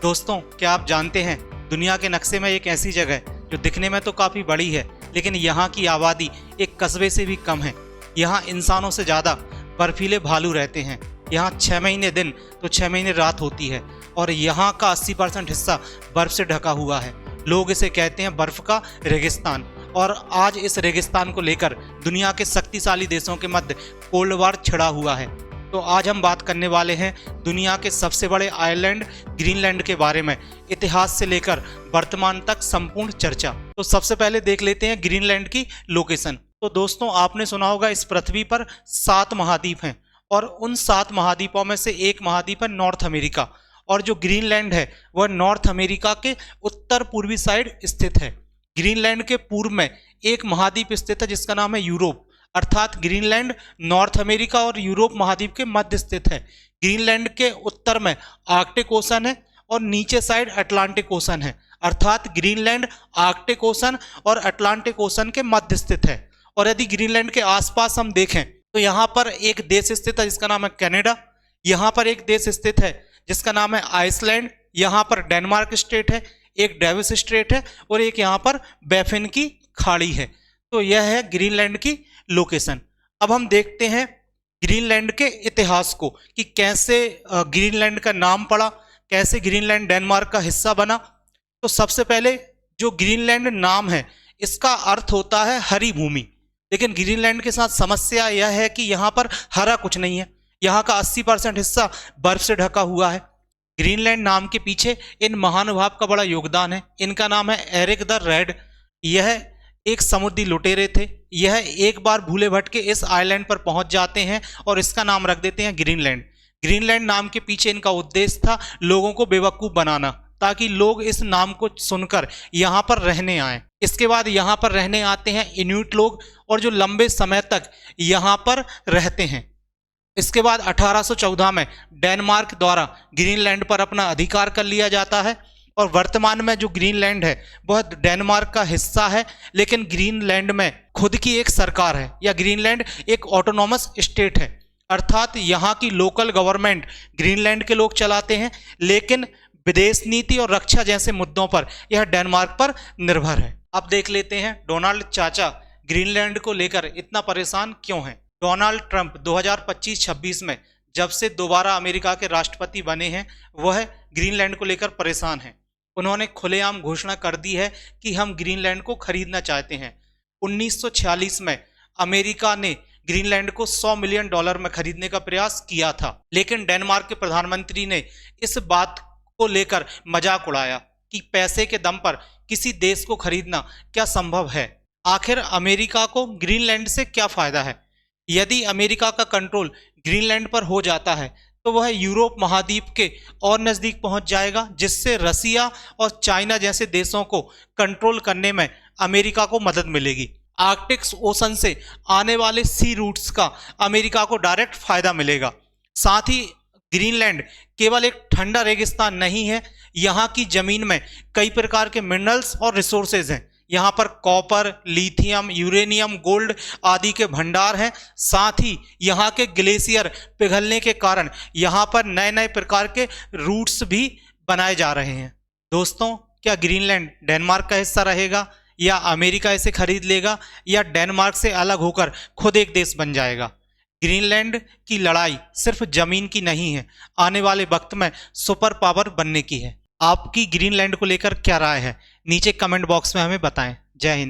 दोस्तों, क्या आप जानते हैं दुनिया के नक्शे में एक ऐसी जगह है जो दिखने में तो काफ़ी बड़ी है, लेकिन यहाँ की आबादी एक कस्बे से भी कम है। यहाँ इंसानों से ज़्यादा बर्फीले भालू रहते हैं। यहाँ 6 महीने दिन तो 6 महीने रात होती है और यहाँ का 80% हिस्सा बर्फ़ से ढका हुआ है। लोग इसे कहते हैं बर्फ़ का रेगिस्तान। और आज इस रेगिस्तान को लेकर दुनिया के शक्तिशाली देशों के मध्य कोल्ड वार छिड़ा हुआ है। तो आज हम बात करने वाले हैं दुनिया के सबसे बड़े आइलैंड ग्रीनलैंड के बारे में, इतिहास से लेकर वर्तमान तक संपूर्ण चर्चा। तो सबसे पहले देख लेते हैं ग्रीनलैंड की लोकेशन। तो दोस्तों, आपने सुना होगा इस पृथ्वी पर 7 महाद्वीप हैं और उन 7 महाद्वीपों में से एक महाद्वीप है नॉर्थ अमेरिका, और जो ग्रीनलैंड है वह नॉर्थ अमेरिका के उत्तर पूर्वी साइड स्थित है। ग्रीनलैंड के पूर्व में एक महाद्वीप स्थित है जिसका नाम है यूरोप, अर्थात ग्रीनलैंड नॉर्थ अमेरिका और यूरोप महाद्वीप के मध्य स्थित है। ग्रीनलैंड के उत्तर में आर्कटिक ओशन है और नीचे साइड अटलांटिक ओशन है, अर्थात ग्रीनलैंड आर्कटिक ओशन और अटलांटिक ओशन के मध्य स्थित है। और यदि ग्रीनलैंड के आसपास हम देखें तो यहाँ पर एक देश स्थित है जिसका नाम है कनाडा, यहाँ पर एक देश स्थित है जिसका नाम है आइसलैंड, यहाँ पर डेनमार्क स्टेट है, एक डेविस स्टेट है और एक यहाँ पर बैफिन की खाड़ी है। तो यह है ग्रीनलैंड की लोकेशन। अब हम देखते हैं ग्रीनलैंड के इतिहास को कि कैसे ग्रीनलैंड का नाम पड़ा, कैसे ग्रीनलैंड डेनमार्क का हिस्सा बना। तो सबसे पहले जो ग्रीनलैंड नाम है इसका अर्थ होता है हरी भूमि, लेकिन ग्रीनलैंड के साथ समस्या यह है कि यहाँ पर हरा कुछ नहीं है। यहाँ का 80% हिस्सा बर्फ से ढका हुआ है। ग्रीनलैंड नाम के पीछे इन महानुभाव का बड़ा योगदान है। इनका नाम है एरिक द रेड। यह एक समुद्री लुटेरे थे। यह एक बार भूले भटके इस आइलैंड पर पहुंच जाते हैं और इसका नाम रख देते हैं ग्रीनलैंड। ग्रीनलैंड नाम के पीछे इनका उद्देश्य था लोगों को बेवकूफ़ बनाना, ताकि लोग इस नाम को सुनकर यहाँ पर रहने आएँ। इसके बाद यहाँ पर रहने आते हैं इन्यूट लोग, और जो लंबे समय तक यहाँ पर रहते हैं। इसके बाद 1814 में डेनमार्क द्वारा ग्रीनलैंड पर अपना अधिकार कर लिया जाता है और वर्तमान में जो ग्रीनलैंड है वह डेनमार्क का हिस्सा है, लेकिन ग्रीनलैंड में खुद की एक सरकार है, या ग्रीनलैंड एक ऑटोनॉमस स्टेट है, अर्थात यहाँ की लोकल गवर्नमेंट ग्रीनलैंड के लोग चलाते हैं, लेकिन विदेश नीति और रक्षा जैसे मुद्दों पर यह डेनमार्क पर निर्भर है। अब देख लेते हैं डोनाल्ड चाचा ग्रीनलैंड को लेकर इतना परेशान क्यों हैं। डोनाल्ड ट्रंप 2025-26 में जब से दोबारा अमेरिका के राष्ट्रपति बने हैं वह ग्रीनलैंड को लेकर परेशान हैं। उन्होंने खुलेआम घोषणा कर दी है कि हम ग्रीनलैंड को खरीदना चाहते हैं। 1946 में अमेरिका ने ग्रीनलैंड को $100 मिलियन में खरीदने का प्रयास किया था, लेकिन डेनमार्क के प्रधानमंत्री ने इस बात को लेकर मजाक उड़ाया कि पैसे के दम पर किसी देश को खरीदना क्या संभव है। आखिर अमेरिका को ग्रीनलैंड से क्या फायदा है। यदि अमेरिका का कंट्रोल ग्रीनलैंड पर हो जाता है तो वह यूरोप महाद्वीप के और नज़दीक पहुंच जाएगा, जिससे रसिया और चाइना जैसे देशों को कंट्रोल करने में अमेरिका को मदद मिलेगी। आर्कटिक ओशन से आने वाले सी रूट्स का अमेरिका को डायरेक्ट फायदा मिलेगा। साथ ही ग्रीनलैंड केवल एक ठंडा रेगिस्तान नहीं है, यहाँ की ज़मीन में कई प्रकार के मिनरल्स और रिसोर्सेज हैं। यहाँ पर कॉपर, लिथियम, यूरेनियम, गोल्ड आदि के भंडार हैं। साथ ही यहाँ के ग्लेशियर पिघलने के कारण यहाँ पर नए नए प्रकार के रूट्स भी बनाए जा रहे हैं। दोस्तों, क्या ग्रीनलैंड डेनमार्क का हिस्सा रहेगा, या अमेरिका इसे खरीद लेगा, या डेनमार्क से अलग होकर खुद एक देश बन जाएगा। ग्रीनलैंड की लड़ाई सिर्फ जमीन की नहीं है, आने वाले वक्त में सुपर पावर बनने की है। आपकी ग्रीनलैंड को लेकर क्या राय है, नीचे कमेंट बॉक्स में हमें बताएं। जय हिंद।